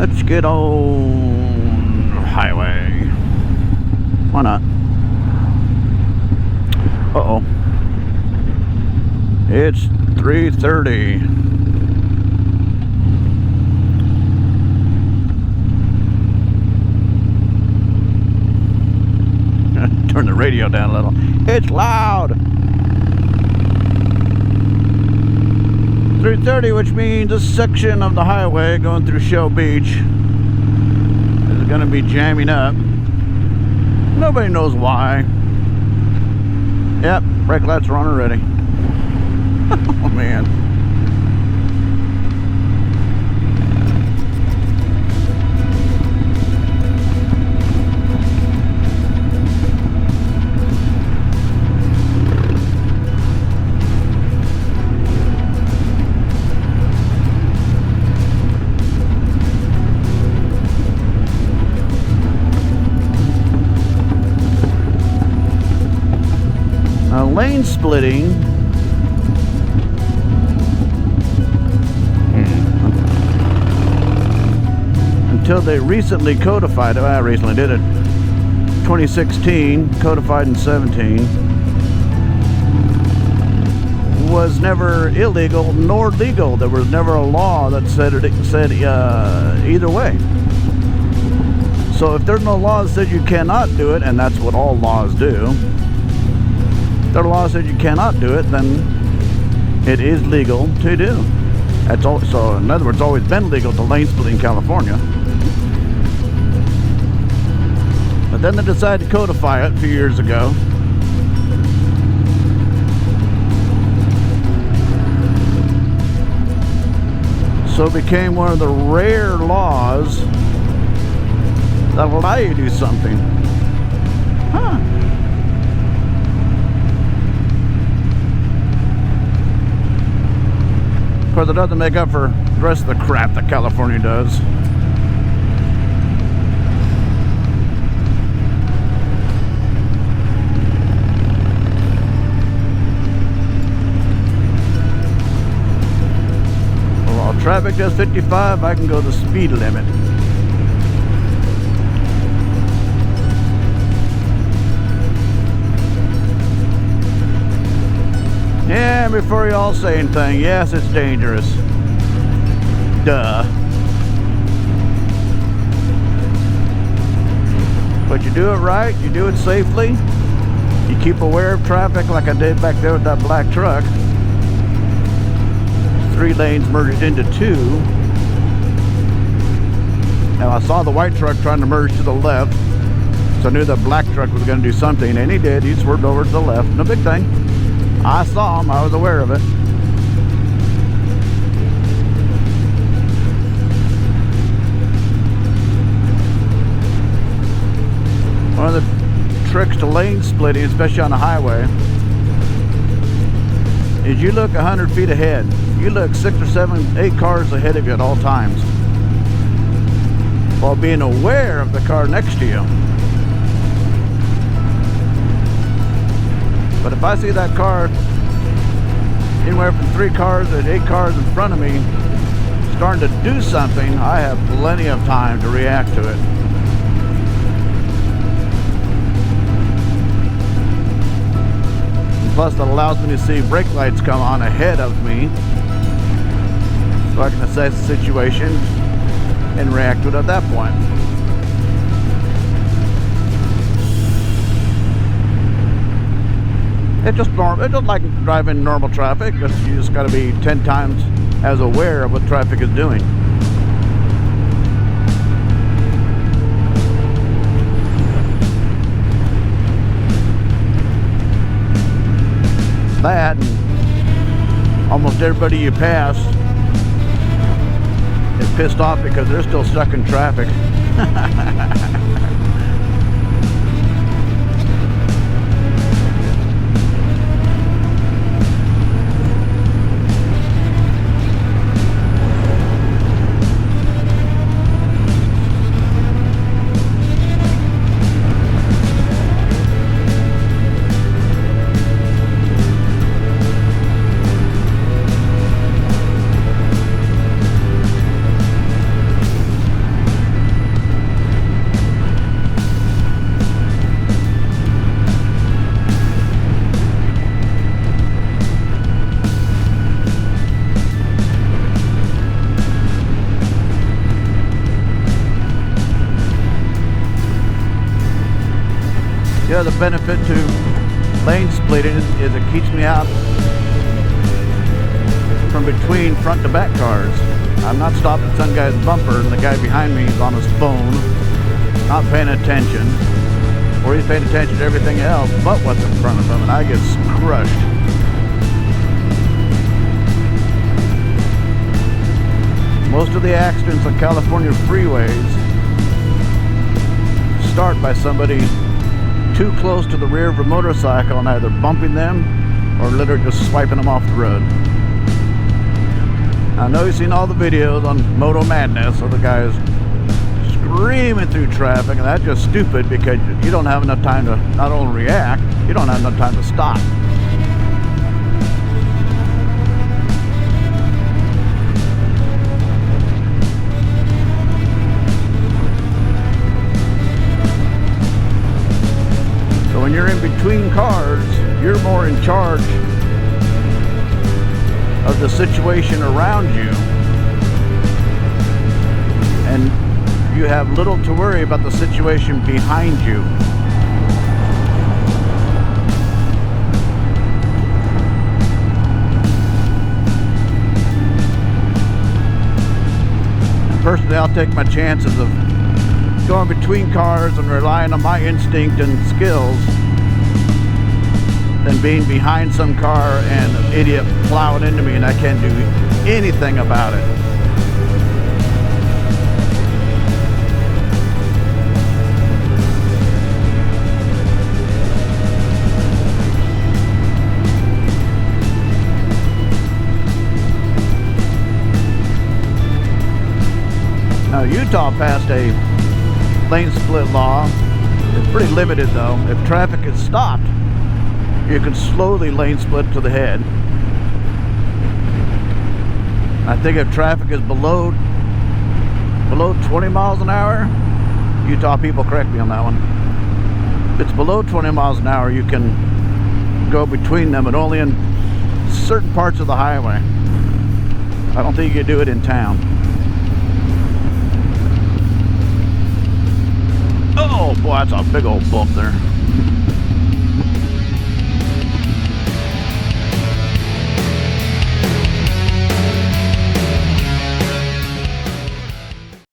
Let's get on the highway. Why not? Uh-oh. It's 3:30. Turn the radio down a little. It's loud. 3:30, which means this section of the highway going through Shell Beach is going to be jamming up. Nobody knows why. Yep, brake lights are on already. Oh man. Now, lane splitting until they recently codified it. I recently did it. 2016, codified in 17. Was never illegal nor legal. There was never a law that said either way. So if there's no law that says you cannot do it, and that's what all laws do, if the law says you cannot do it, then it is legal to do. That's all. So in other words, it's always been legal to lane split in California. But then they decided to codify it a few years ago. So it became one of the rare laws that allow you to do something. Huh. Of course, it doesn't make up for the rest of the crap that California does. Well, while traffic does 55, I can go the speed limit. Yeah, before you all say anything, yes, it's dangerous. Duh. But you do it right, you do it safely, you keep aware of traffic like I did back there with that black truck. 3 lanes merged into 2. Now I saw the white truck trying to merge to the left, so I knew the black truck was going to do something, and he did. He swerved over to the left. No big thing. I saw him, I was aware of it. One of the tricks to lane splitting, especially on the highway, is you look 100 feet ahead. You look 6 or 7, 8 cars ahead of you at all times, while being aware of the car next to you. But if I see that car anywhere from 3 cars to 8 cars in front of me starting to do something, I have plenty of time to react to it. And plus, it allows me to see brake lights come on ahead of me, so I can assess the situation and react to it at that point. It's just normal. It's just like driving normal traffic. You just got to be 10 times as aware of what traffic is doing. That, and almost everybody you pass is pissed off because they're still stuck in traffic. The other benefit to lane splitting is it keeps me out from between front to back cars. I'm not stopped at some guy's bumper and the guy behind me is on his phone, not paying attention, or he's paying attention to everything else but what's in front of him, and I get crushed. Most of the accidents on California freeways start by somebody too close to the rear of a motorcycle and either bumping them or literally just swiping them off the road. I know you've seen all the videos on Moto Madness of the guys screaming through traffic, and that's just stupid because you don't have enough time to not only react, you don't have enough time to stop. So when you're in between cars, you're more in charge of the situation around you, and you have little to worry about the situation behind you. And personally, I'll take my chances of going between cars and relying on my instinct and skills than being behind some car and an idiot plowing into me and I can't do anything about it. Now, Utah passed a lane split law. It's pretty limited though. If traffic is stopped, you can slowly lane split to the head. I think if traffic is below 20 miles an hour, Utah people correct me on that one. If it's below 20 miles an hour, you can go between them, but only in certain parts of the highway. I don't think you can do it in town. Oh boy, that's a big old bump there.